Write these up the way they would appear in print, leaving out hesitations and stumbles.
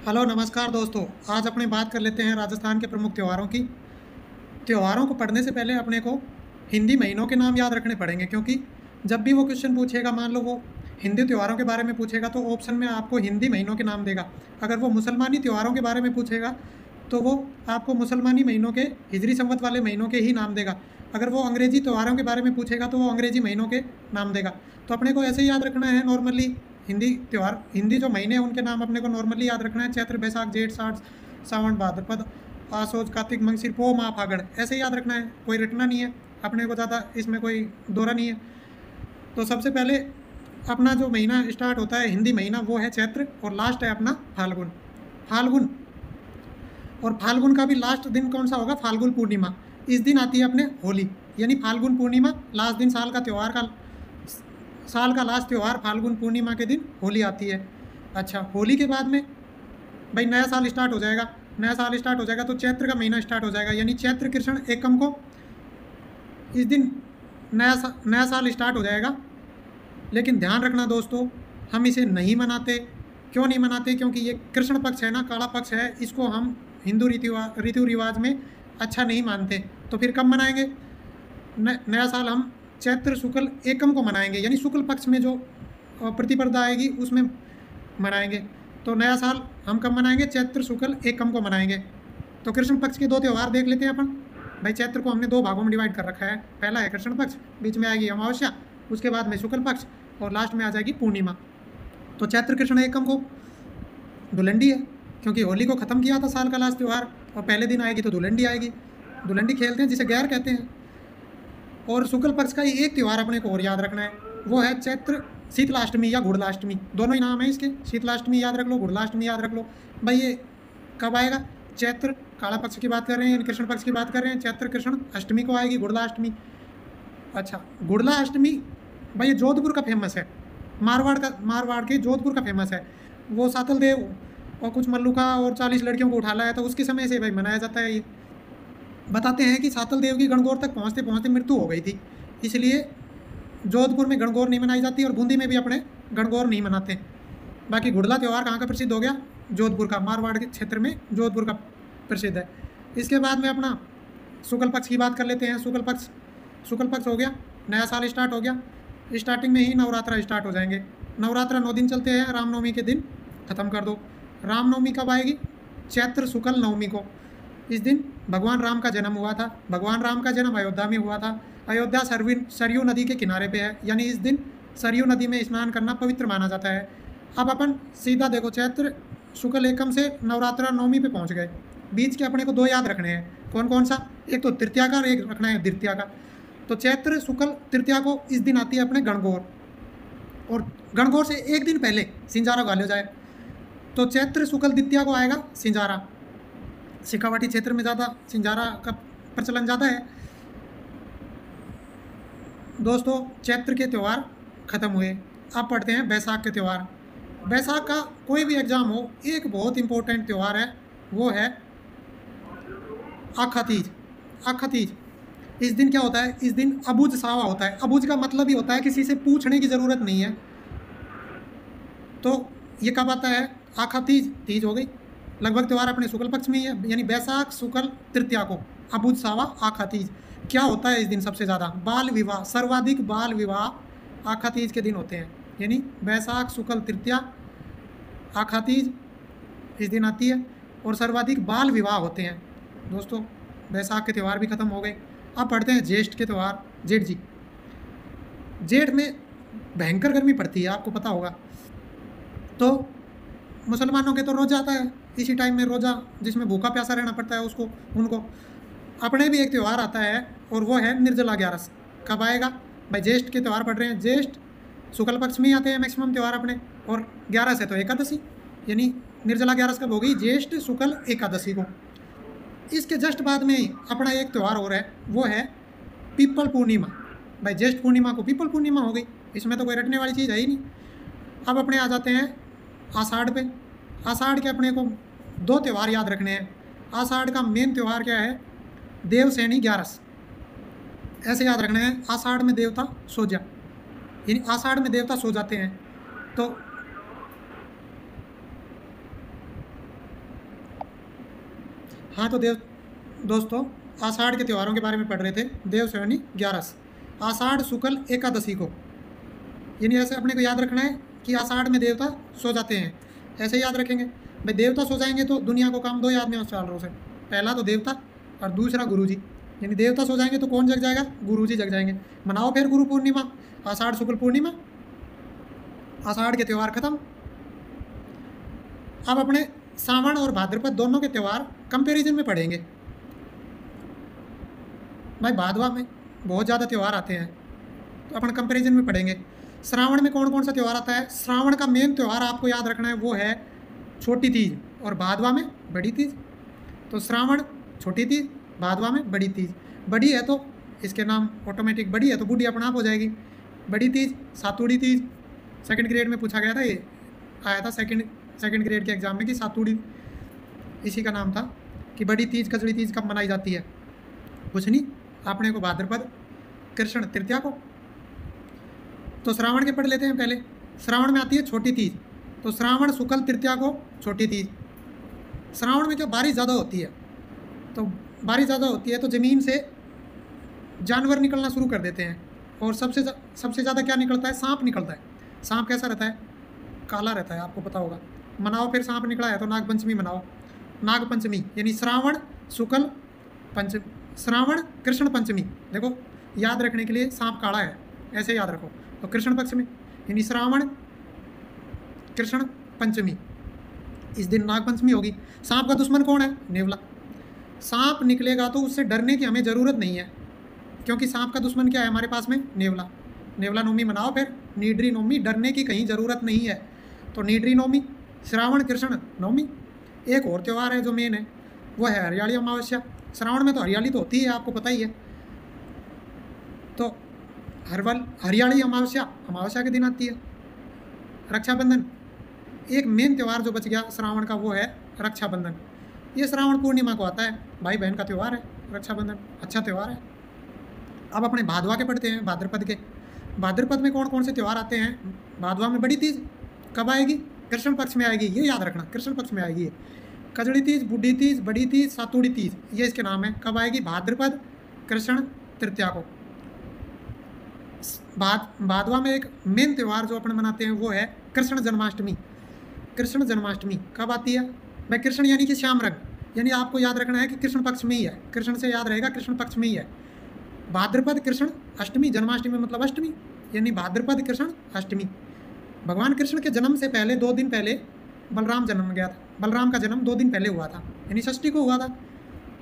Hello नमस्कार दोस्तों। आज अपने बात कर लेते हैं राजस्थान के प्रमुख त्योहारों की। त्योहारों को पढ़ने से पहले अपने को हिंदी महीनों के नाम याद रखने पड़ेंगे, क्योंकि जब भी वो क्वेश्चन पूछेगा, मान लो वो हिंदी त्योहारों के बारे में पूछेगा तो ऑप्शन में आपको हिंदी महीनों के नाम देगा। अगर वो मुसलमानी त्योहारों के बारे में पूछेगा तो वो आपको मुसलमानी महीनों के हिजरी संवत वाले महीनों के ही नाम देगा। अगर वो अंग्रेजी त्योहारों के बारे में पूछेगा तो वो अंग्रेजी महीनों के नाम देगा। तो अपने को ऐसे ही याद रखना है नॉर्मली। हिंदी त्यौहार, हिंदी जो महीने हैं उनके नाम अपने को नॉर्मली याद रखना है। चैत्र, बैसाख, जेठ, साठ, सावन, भाद्रपद, आसोज, कार्तिक, मंगसिर, पो, माह, फागण, ऐसे ही याद रखना है। कोई रटना नहीं है अपने को, ज़्यादा इसमें कोई दौरा नहीं है। तो सबसे पहले अपना जो महीना स्टार्ट होता है हिंदी महीना वो है चैत्र, और लास्ट है अपना फाल्गुन। फाल्गुन, और फाल्गुन का भी लास्ट दिन कौन सा होगा? फाल्गुन पूर्णिमा। इस दिन आती है अपने होली, यानी फाल्गुन पूर्णिमा लास्ट दिन। साल का लास्ट त्यौहार फाल्गुन पूर्णिमा के दिन होली आती है। अच्छा, होली के बाद में भाई नया साल स्टार्ट हो जाएगा। नया साल स्टार्ट हो जाएगा तो चैत्र का महीना स्टार्ट हो जाएगा, यानी चैत्र कृष्ण एकम को इस दिन नया साल स्टार्ट हो जाएगा। लेकिन ध्यान रखना दोस्तों, हम इसे नहीं मनाते। क्यों नहीं मनाते? क्योंकि ये कृष्ण पक्ष है ना, काला पक्ष है, इसको हम हिंदू रीति रिवाज में अच्छा नहीं मानते। तो फिर कब मनाएंगे नया साल? हम चैत्र शुक्ल एकम को मनाएंगे, यानी शुक्ल पक्ष में जो प्रतिपदा आएगी उसमें मनाएंगे। तो नया साल हम कब मनाएंगे? चैत्र शुक्ल एकम को मनाएंगे। तो कृष्ण पक्ष के दो त्यौहार देख लेते हैं अपन। भाई चैत्र को हमने दो भागों में डिवाइड कर रखा है। पहला है कृष्ण पक्ष, बीच में आएगी अमावस्या, उसके बाद में शुक्ल पक्ष, और लास्ट में आ जाएगी पूर्णिमा। तो चैत्र कृष्ण एकम को धुलंडी है, क्योंकि होली को ख़त्म किया था साल का लास्ट त्यौहार, और पहले दिन आएगी तो धुलंडी आएगी। धुलंडी खेलते हैं जिसे गैर कहते हैं। और शुक्ल पक्ष का एक त्यौहार अपने को और याद रखना है, वो है चैत्र शीतलाष्टमी या गुड़लाष्टमी। दोनों ही नाम है इसके, शीतलाष्टमी याद रख लो, गुड़लाष्टमी याद रख लो। भाई ये कब आएगा? चैत्र काला पक्ष की बात कर रहे हैं, कृष्ण पक्ष की बात कर रहे हैं। चैत्र कृष्ण अष्टमी को आएगी गुड़लाष्टमी। अच्छा, गुड़लाष्टमी भाई ये जोधपुर का फेमस है, मारवाड़ के जोधपुर का फेमस है। वो सातल देव और कुछ मल्लुका और 40 लड़कियों को उठा लाया था, उसके समय से भाई मनाया जाता है ये। बताते हैं कि सातल देव की गणगौर तक पहुंचते पहुंचते मृत्यु हो गई थी, इसलिए जोधपुर में गणगौर नहीं मनाई जाती, और बूंदी में भी अपने गणगौर नहीं मनाते। बाकी गुड़ला त्यौहार कहाँ का प्रसिद्ध हो गया? जोधपुर का, मारवाड़ के क्षेत्र में जोधपुर का प्रसिद्ध है। इसके बाद में अपना शुक्ल पक्ष की बात कर लेते हैं। शुक्ल पक्ष हो गया, नया साल स्टार्ट हो गया। स्टार्टिंग में ही नवरात्रा स्टार्ट हो जाएंगे। नवरात्रा 9 दिन चलते हैं, रामनवमी के दिन ख़त्म कर दो। रामनवमी कब आएगी? चैत्र शुक्ल नवमी को। इस दिन भगवान राम का जन्म हुआ था। भगवान राम का जन्म अयोध्या में हुआ था। अयोध्या सरयू नदी के किनारे पे है, यानी इस दिन सरयू नदी में स्नान करना पवित्र माना जाता है। अब अपन सीधा देखो, चैत्र शुक्ल एकम से नवरात्रा नवमी पे पहुंच गए। बीच के अपने को दो याद रखने हैं। कौन कौन सा? एक तो तृतीया का और एक रखना है द्वितीया का। तो चैत्र शुक्ल तृतीया को इस दिन आती है अपने गणगौर, और गणगौर से एक दिन पहले सिंजारा गाले जाए। तो चैत्र शुक्ल द्वितीया को आएगा सिंजारा। शेखावाटी क्षेत्र में ज़्यादा सिंजारा का प्रचलन ज़्यादा है। दोस्तों, चैत्र के त्यौहार ख़त्म हुए, अब पढ़ते हैं बैसाख के त्यौहार। बैसाख का कोई भी एग्ज़ाम हो, एक बहुत इम्पोर्टेंट त्यौहार है, वो है आखा तीज। आखा तीज, इस दिन क्या होता है? इस दिन अबुझ सावा होता है। अबुझ का मतलब ही होता है किसी से पूछने की ज़रूरत नहीं है। तो ये कब आता है? आखा तीज, तीज हो गई। लगभग त्यौहार अपने शुक्ल पक्ष में ही है, यानी बैसाख शुक्ल तृतीया को अबुझ सावा आखा तीज। क्या होता है इस दिन? सबसे ज़्यादा बाल विवाह, सर्वाधिक बाल विवाह आखा तीज के दिन होते हैं। यानी बैसाख शुक्ल तृतीया आखा तीज इस दिन आती है, और सर्वाधिक बाल विवाह होते हैं। दोस्तों, बैसाख के त्यौहार भी ख़त्म हो गए। अब पढ़ते हैं ज्येष्ठ के त्यौहार। जेठ जी, जेठ में भयंकर गर्मी पड़ती है, आपको पता होगा। तो मुसलमानों के तो रोज़ा आता है इसी टाइम में, रोज़ा जिसमें भूखा प्यासा रहना पड़ता है उनको। अपने भी एक त्यौहार आता है, और वो है निर्जला ग्यारस। कब आएगा? भाई ज्येष्ठ के त्यौहार पढ़ रहे हैं। ज्येष्ठ शुक्ल पक्ष में ही आते हैं मैक्सिमम त्यौहार अपने, और ग्यारस है तो एकादशी, यानी निर्जला ग्यारस कब होगी? ज्येष्ठ शुक्ल एकादशी को। इसके जस्ट बाद में ही अपना एक त्यौहार और है, वो है पीपल पूर्णिमा। भाई ज्येष्ठ पूर्णिमा को पीपल पूर्णिमा हो गई, इसमें तो कोई रटने वाली चीज़ है ही नहीं। अब अपने आ जाते हैं आषाढ़ पे। आषाढ़ के अपने को दो त्यौहार याद रखने हैं। आषाढ़ का मेन त्यौहार क्या है? देवसैनी ग्यारस। ऐसे याद रखना है, आषाढ़ में देवता सो जा, यानी आषाढ़ में देवता सो जाते हैं। तो हाँ तो देव दोस्तों, आषाढ़ के त्योहारों के बारे में पढ़ रहे थे। देवशयनी 11 आषाढ़ शुक्ल एकादशी को, यानी ऐसे अपने को याद रखना है कि आषाढ़ में देवता सो जाते हैं, ऐसे याद रखेंगे। भाई देवता सो जाएंगे तो दुनिया को काम दो याद में चारों से, पहला तो देवता और दूसरा गुरुजी। यानी देवता सो जाएंगे तो कौन जग जाएगा? गुरुजी जग जाएंगे। मनाओ फिर गुरु पूर्णिमा, आषाढ़ शुक्ल पूर्णिमा, आषाढ़ के त्यौहार खत्म। अब अपने सावन और भाद्रपद दोनों के त्यौहार कंपैरिजन में पढ़ेंगे। भाई भादवा में बहुत ज़्यादा त्यौहार आते हैं तो अपन कंपैरिजन में पढ़ेंगे। श्रावण में कौन कौन सा त्यौहार आता है? श्रावण का मेन त्यौहार आपको याद रखना है, वो है छोटी तीज, और भादवा में बड़ी तीज। तो श्रावण छोटी तीज, भादवा में बड़ी तीज। बड़ी है तो इसके नाम ऑटोमेटिक, बड़ी है तो बूढ़ी अपना आप हो जाएगी। बड़ी तीज, सातुड़ी तीज, सेकंड ग्रेड में पूछा गया था, ये आया था सेकंड ग्रेड के एग्जाम में कि सातुड़ी इसी का नाम था कि बड़ी तीज कजड़ी तीज कब मनाई जाती है। कुछ नहीं, अपने को भाद्रपद कृष्ण तृतीया को। तो श्रावण के पढ़ लेते हैं पहले। श्रावण में आती है छोटी तीज, तो श्रावण शुक्ल तृतीया को छोटी तीज। श्रावण में क्या बारिश ज़्यादा होती है, तो बारिश ज़्यादा होती है तो ज़मीन से जानवर निकलना शुरू कर देते हैं, और सबसे ज़्यादा क्या निकलता है? सांप निकलता है। सांप कैसा रहता है? काला रहता है, आपको पता होगा। मनाओ फिर, सांप निकला है तो नागपंचमी मनाओ। नागपंचमी यानी श्रावण शुक्ल पंचमी, श्रावण कृष्ण पंचमी। देखो याद रखने के लिए, सांप काला है ऐसे याद रखो। तो कृष्ण पक्ष में यानी श्रावण कृष्ण पंचमी, इस दिन नागपंचमी होगी। सांप का दुश्मन कौन है? नेवला। सांप निकलेगा तो उससे डरने की हमें ज़रूरत नहीं है, क्योंकि सांप का दुश्मन क्या है हमारे पास में? नेवला। नेवला नवमी मनाओ फिर, नीडरी नवमी, डरने की कहीं ज़रूरत नहीं है। तो नीडरी नवमी, श्रावण कृष्ण नवमी। एक और त्यौहार है जो मेन है, वो है हरियाली अमावस्या। श्रावण में तो हरियाली तो होती है, आपको पता ही है। तो हरियाली अमावस्या के दिन आती है। रक्षाबंधन, एक मेन त्यौहार जो बच गया श्रावण का, वो है रक्षाबंधन। ये श्रावण पूर्णिमा को आता है, भाई बहन का त्यौहार है रक्षाबंधन, अच्छा त्यौहार है। अब अपने भादवा के पढ़ते हैं, भाद्रपद के। भाद्रपद में कौन कौन से त्यौहार आते हैं? भादवा में बड़ी तीज कब आएगी? कृष्ण पक्ष में आएगी, ये याद रखना, कृष्ण पक्ष में आएगी। कजड़ी तीज, बूढ़ी तीज, बड़ी तीज, सातुड़ी तीज, ये इसके नाम है। कब आएगी? भाद्रपद कृष्ण तृतीया को। भादवा में एक मेन त्यौहार जो अपन मनाते हैं वो है कृष्ण जन्माष्टमी। कृष्ण जन्माष्टमी कब आती है? भाई कृष्ण यानी कि श्याम रंग, यानी आपको याद रखना है कि कृष्ण पक्ष में ही है, कृष्ण से याद रहेगा कृष्ण पक्ष में ही है। भाद्रपद कृष्ण अष्टमी, जन्माष्टमी मतलब अष्टमी, यानी भाद्रपद कृष्ण अष्टमी। भगवान कृष्ण के जन्म से पहले 2 दिन पहले बलराम जन्म गया था। बलराम का जन्म 2 दिन पहले हुआ था, यानी षष्ठी को हुआ था।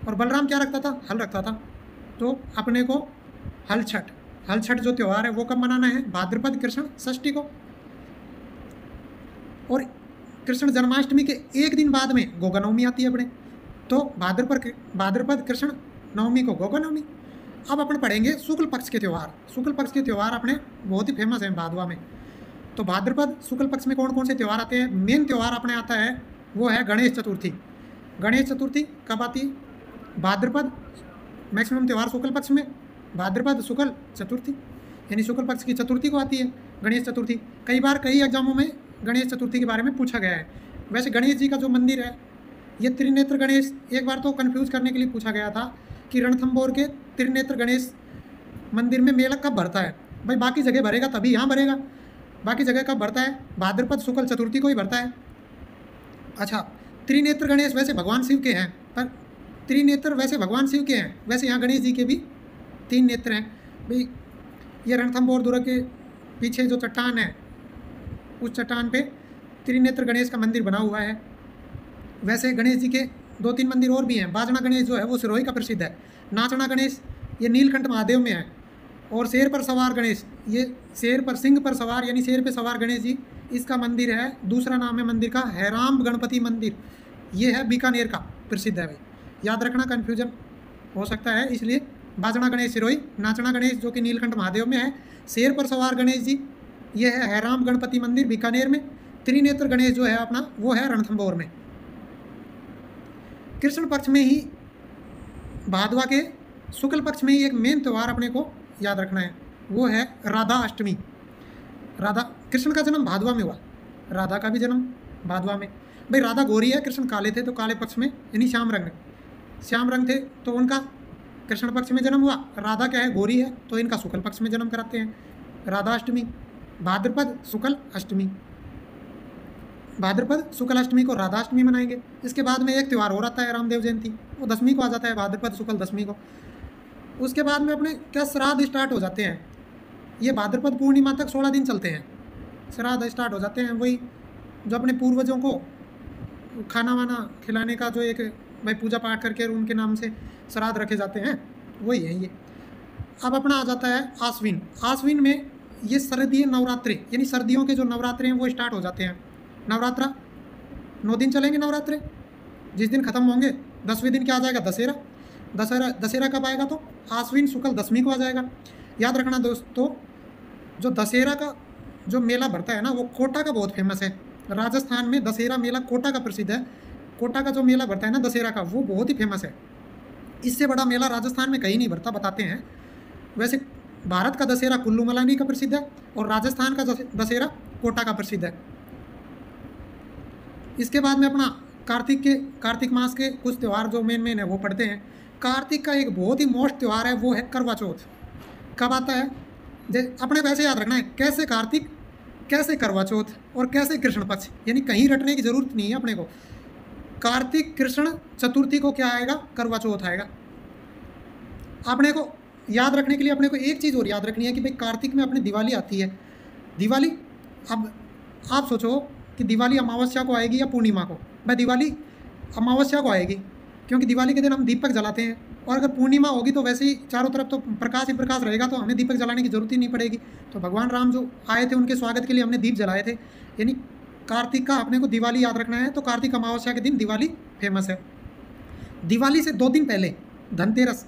और बलराम क्या रखता था? हल रखता था। तो अपने को हल छठ जो त्यौहार है वो कब मनाना है? भाद्रपद कृष्ण षष्ठी को। और कृष्ण जन्माष्टमी के एक दिन बाद में गोगा नवमी आती है अपने, तो भाद्रपद कृष्ण नवमी को गोगा नवमी। अब अपन पढ़ेंगे शुक्ल पक्ष के त्यौहार। शुक्ल पक्ष के त्यौहार अपने बहुत ही फेमस हैं भादवा में। तो भाद्रपद शुक्ल पक्ष में कौन कौन से त्यौहार आते हैं? मेन त्यौहार अपने आता है वो है गणेश चतुर्थी। गणेश चतुर्थी कब आती है? भाद्रपद, मैक्सिमम त्यौहार शुक्ल पक्ष में, भाद्रपद शुक्ल चतुर्थी, यानी शुक्ल पक्ष की चतुर्थी को आती है गणेश चतुर्थी। कई बार कई एग्जामों में गणेश चतुर्थी के बारे में पूछा गया है। वैसे गणेश जी का जो मंदिर है ये त्रिनेत्र गणेश, एक बार तो कन्फ्यूज़ करने के लिए पूछा गया था कि रणथंभौर के त्रिनेत्र गणेश मंदिर में मेला कब भरता है। भाई बाकी जगह भरेगा तभी यहाँ भरेगा, बाकी जगह कब भरता है? भाद्रपद शुक्ल चतुर्थी को ही भरता है। अच्छा, त्रिनेत्र गणेश वैसे भगवान शिव के हैं, पर त्रिनेत्र वैसे भगवान शिव के हैं, वैसे यहाँ गणेश जी के भी 3 नेत्र हैं। भाई ये रणथंभौर दुर्ग के पीछे जो चट्टान है, उस चट्टान पे त्रिनेत्र गणेश का मंदिर बना हुआ है। वैसे गणेश जी के 2-3 मंदिर और भी हैं। बाजना गणेश जो है वो सिरोही का प्रसिद्ध है। नाचना गणेश ये नीलकंठ महादेव में है। और शेर पर सवार गणेश, ये शेर पर सिंह पर सवार यानी शेर पे सवार गणेश जी, इसका मंदिर है, दूसरा नाम है मंदिर का हैराम गणपति मंदिर, ये है बीकानेर का, प्रसिद्ध है भाई, याद रखना, कन्फ्यूजन हो सकता है इसलिए। बाजना गणेश सिरोही, नाचना गणेश जो कि नीलकंठ महादेव में है, शेर पर सवार गणेश जी ये है हैराम गणपति मंदिर बीकानेर में। त्रिनेत्र गणेश जो है अपना वो है रणथंभौर में। कृष्ण पक्ष में ही, भादवा के शुक्ल पक्ष में ही एक मेन त्यौहार अपने को याद रखना है, वो है राधा अष्टमी। राधा, कृष्ण का जन्म भादवा में हुआ, राधा का भी जन्म भादवा में। भाई राधा गोरी है, कृष्ण काले थे, तो काले पक्ष में यानी श्याम रंग। श्याम रंग थे तो उनका कृष्ण पक्ष में जन्म हुआ। राधा क्या है, गोरी है, तो इनका शुक्ल पक्ष में जन्म कराते हैं, राधाष्टमी। भाद्रपद शुक्ल अष्टमी, भाद्रपद शुक्ल अष्टमी को राधाष्टमी मनाएंगे। इसके बाद में एक त्यौहार और आता है रामदेव जयंती, वो 10वीं को आ जाता है, भाद्रपद शुक्ल 10वीं को। उसके बाद में अपने क्या श्राद्ध स्टार्ट हो जाते हैं, ये भाद्रपद पूर्णिमा तक 16 दिन चलते हैं, श्राद्ध स्टार्ट हो जाते हैं। वही जो अपने पूर्वजों को खाना वाना खिलाने का जो एक भाई पूजा पाठ करके उनके नाम से श्राद्ध रखे जाते हैं, वही है ये। अब अपना आ जाता है आश्विन। आश्विन में ये सर्दीय नवरात्रे, यानी सर्दियों के जो नवरात्रे हैं वो स्टार्ट हो जाते हैं। नवरात्रा 9 दिन चलेंगे नवरात्रे, जिस दिन ख़त्म होंगे 10वें दिन क्या आ जाएगा, दशहरा। दशहरा कब आएगा, तो आश्विन शुक्ल 10वीं को आ जाएगा। याद रखना दोस्तों, जो दशहरा का जो मेला भरता है ना, वो कोटा का बहुत फेमस है। राजस्थान में दशहरा मेला कोटा का प्रसिद्ध है। कोटा का जो मेला भरता है ना दशहरा का, वो बहुत ही फेमस है। इससे बड़ा मेला राजस्थान में कहीं नहीं भरता, बताते हैं। वैसे भारत का दशहरा कुल्लू मनाली का प्रसिद्ध है और राजस्थान का दशहरा कोटा का प्रसिद्ध है। इसके बाद में अपना कार्तिक मास के कुछ त्यौहार जो मेन है वो पढ़ते हैं। कार्तिक का एक बहुत ही मोस्ट त्यौहार है, वो है करवा चौथ। कब आता है, अपने को ऐसे याद रखना है, कैसे कार्तिक, कैसे करवा चौथ और कैसे कृष्ण पक्ष, यानी कहीं रटने की जरूरत नहीं है अपने को। कार्तिक कृष्ण चतुर्थी को क्या आएगा, करवा चौथ आएगा। अपने को याद रखने के लिए अपने को एक चीज़ और याद रखनी है कि भाई कार्तिक में अपनी दिवाली आती है। दिवाली, अब आप सोचो कि दिवाली अमावस्या को आएगी या पूर्णिमा को। भाई दिवाली अमावस्या को आएगी, क्योंकि दिवाली के दिन हम दीपक जलाते हैं, और अगर पूर्णिमा होगी तो वैसे ही चारों तरफ तो प्रकाश ही प्रकाश रहेगा, तो हमें दीपक जलाने की जरूरत ही नहीं पड़ेगी। तो भगवान राम जो आए थे उनके स्वागत के लिए हमने दीप जलाए थे। यानी कार्तिक का अपने को दिवाली याद रखना है, तो कार्तिक अमावस्या के दिन दिवाली फेमस है। दिवाली से 2 दिन पहले धनतेरस,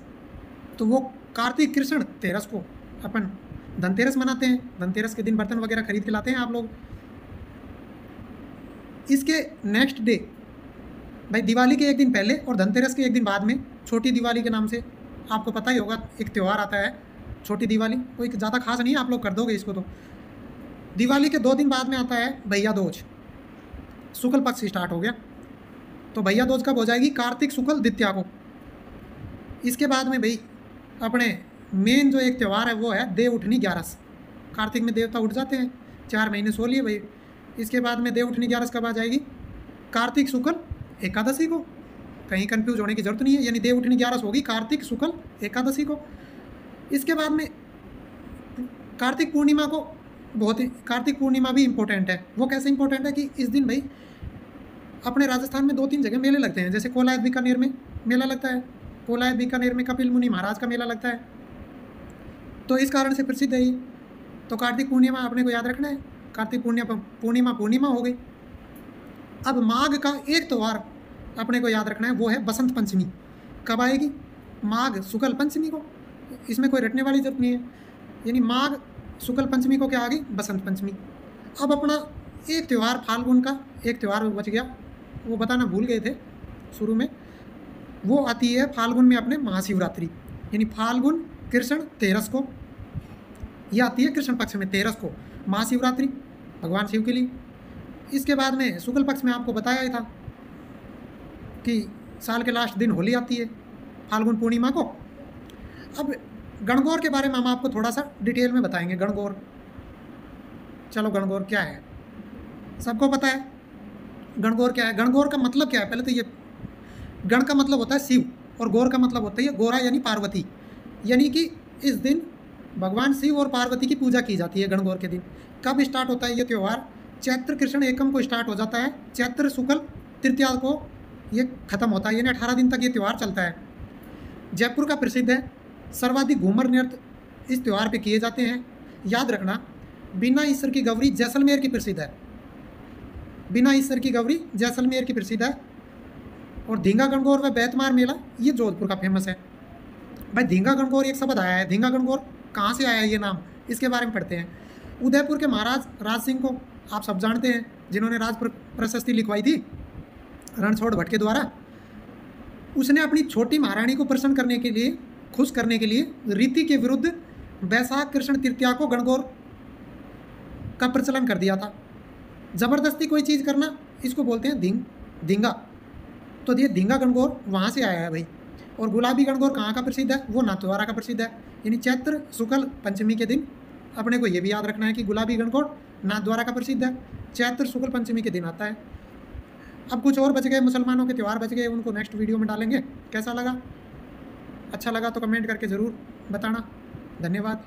तो वो कार्तिक कृष्ण तेरस को अपन धनतेरस मनाते हैं। धनतेरस के दिन बर्तन वगैरह खरीद के लाते हैं आप लोग। इसके नेक्स्ट डे, भाई दिवाली के एक दिन पहले और धनतेरस के एक दिन बाद में छोटी दिवाली के नाम से आपको पता ही होगा एक त्यौहार आता है, छोटी दिवाली। कोई ज़्यादा खास नहीं है, आप लोग कर दोगे इसको। तो दिवाली के 2 दिन बाद में आता है भैया दूज, शुक्ल पक्ष स्टार्ट हो गया। तो भैया दूज कब हो जाएगी, कार्तिक शुक्ल द्वितीया को। इसके बाद में भाई अपने मेन जो एक त्यौहार है वो है देव उठनी 11। कार्तिक में देवता उठ जाते हैं, 4 महीने सो लिए भाई। इसके बाद में देव उठनी 11 कब आ जाएगी, कार्तिक शुक्ल एकादशी को। कहीं कंफ्यूज होने की जरूरत नहीं है, यानी देव उठनी 11 होगी कार्तिक शुक्ल एकादशी को। इसके बाद में कार्तिक पूर्णिमा को, कार्तिक पूर्णिमा भी इम्पोर्टेंट है। वो कैसे इम्पोर्टेंट है कि इस दिन भाई अपने राजस्थान में 2-3 जगह मेले लगते हैं। जैसे कोलायत बीकानेर में मेला लगता है, कोलायत बीकानेर में कपिल मुनि महाराज का मेला लगता है, तो इस कारण से प्रसिद्ध है ये। तो कार्तिक पूर्णिमा अपने को याद रखना है, कार्तिक पूर्णिमा हो गई। अब माघ का एक त्यौहार अपने को याद रखना है, वो है बसंत पंचमी। कब आएगी, माघ शुक्ल पंचमी को। इसमें कोई रटने वाली जरूरत नहीं है, यानी माघ शुक्ल पंचमी को क्या आ गई, बसंत पंचमी। अब अपना एक त्यौहार फाल्गुन का एक त्यौहार बच गया, वो बताना भूल गए थे शुरू में। वो आती है फाल्गुन में अपने महाशिवरात्रि, यानी फाल्गुन कृष्ण तेरस को, ये आती है कृष्ण पक्ष में 13 को महाशिवरात्रि भगवान शिव के लिए। इसके बाद में शुक्ल पक्ष में आपको बताया ही था कि साल के लास्ट दिन होली आती है फाल्गुन पूर्णिमा को। अब गणगौर के बारे में हम आपको थोड़ा सा डिटेल में बताएंगे। गणगौर, चलो गणगौर क्या है, सबको पता है गणगौर क्या है। गणगौर का मतलब क्या है, पहले तो ये गण का मतलब होता है शिव और गौर का मतलब होता है गोरा यानी पार्वती, यानी कि इस दिन भगवान शिव और पार्वती की पूजा की जाती है गणगौर के दिन। कब स्टार्ट होता है ये त्यौहार, चैत्र कृष्ण एकम को स्टार्ट हो जाता है, चैत्र शुक्ल तृतीया को ये खत्म होता है, यानी 18 दिन तक ये त्यौहार चलता है। जयपुर का प्रसिद्ध है, सर्वाधिक घूमर नृत्य इस त्यौहार पे किए जाते हैं। याद रखना, बिना ईश्वर की गौरी जैसलमेर की प्रसिद्ध है, बिना ईश्वर की गौरी जैसलमेर की प्रसिद्ध है। और धींगा गणगौर व बैतमार मेला ये जोधपुर का फेमस है। भाई धींगा गणगौर एक शब्द आया है, धींगा गणगौर कहाँ से आया है ये नाम, इसके बारे में पढ़ते हैं। उदयपुर के महाराज राज सिंह को आप सब जानते हैं, जिन्होंने राज प्रशस्ति लिखवाई थी रणछोड़ भट्ट के द्वारा। उसने अपनी छोटी महारानी को प्रसन्न करने के लिए, खुश करने के लिए रीति के विरुद्ध वैशाख कृष्ण तृतीया को गणगौर का प्रचलन कर दिया था। ज़बरदस्ती कोई चीज़ करना, इसको बोलते हैं धींगा। तो ये धींगा गणगौर वहाँ से आया है भाई, और गुलाबी गणगौर कहाँ का प्रसिद्ध है? वो नाथद्वारा का प्रसिद्ध है। यानी चैत्र शुक्ल पंचमी के दिन अपने को ये भी याद रखना है कि गुलाबी गणगौर नाथद्वारा का प्रसिद्ध है, चैत्र शुक्ल पंचमी के दिन आता है। अब कुछ और बच गए, मुसलमानों के त्यौहार बच गए, उनको नेक्स्ट वीडियो में डालेंगे। कैसा लगा? अच्छा लगा तो कमेंट करके ज़रूर बताना। धन्यवाद।